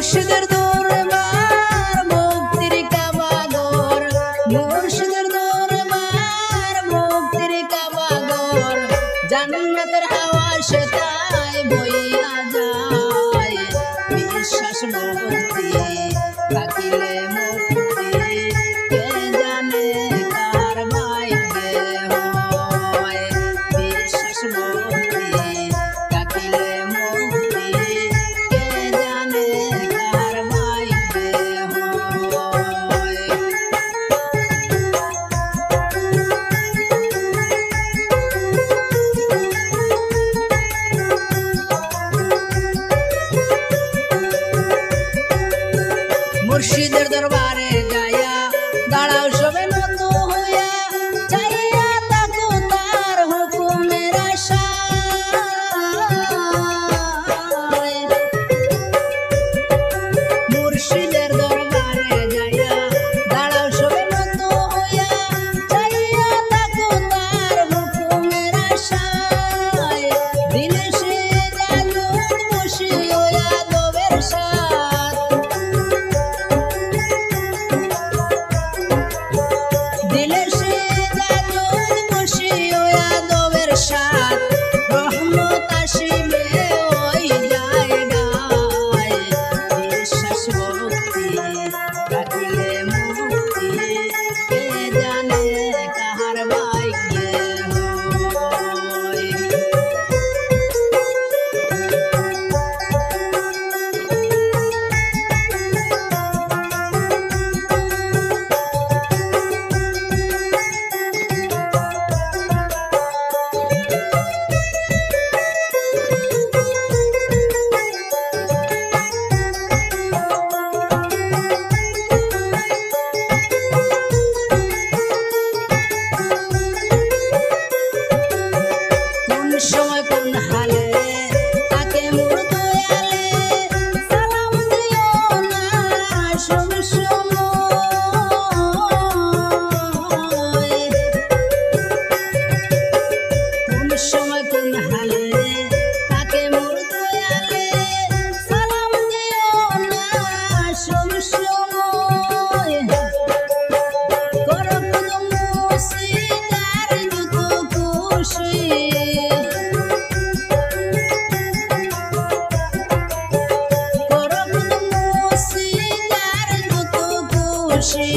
মুর্শিদের দরবার মুক্তির কাবাগর, মুর্শিদের দরবার মুক্তির কাবাগর, জান্নাতের হাওয়া সেটাই বইয়া যায়। বিশ্বাস মুক্তি থাকিলে মুক্তি, কে জানে কার ভাগ্যে হয়। বিশ্বাস মুক্তি থাকিলে মুক্তি, কে জানে কার ভাগ্যে হয়। মুর্শিদের দরবারে যাইয়া দাঁড়াও সবে নত হইয়া, চাইয়া তাকো তার হুকুমের আশায়। মুর্শিদের দরবারে যাইয়া দাঁড়াও সবে নত হইয়া, চাইয়া তাকো তার হুকুমের আশায়। দিলে সে জাদুত বসি হইয়া দবের সাথ, দিলে সে জাদুত বসি হইয়া দবের সাথ। রহমত আসিবে ওই জায়গায়। বিশ্বাস ভক্তি থাকিলে মুক্তি, কে জানে কাহার ভাগ্যে হয়। কোন সময় কোন হালে তাকে মোর দয়ালে, সালাম দিও না সব সময়। কোন সময় কোন হালে তাকে মোর দয়ালে, সালাম দিও না সব সময়। করো কদম মুর্শিদার যত খুশি, করো কদম মুর্শিদার যত খুশি।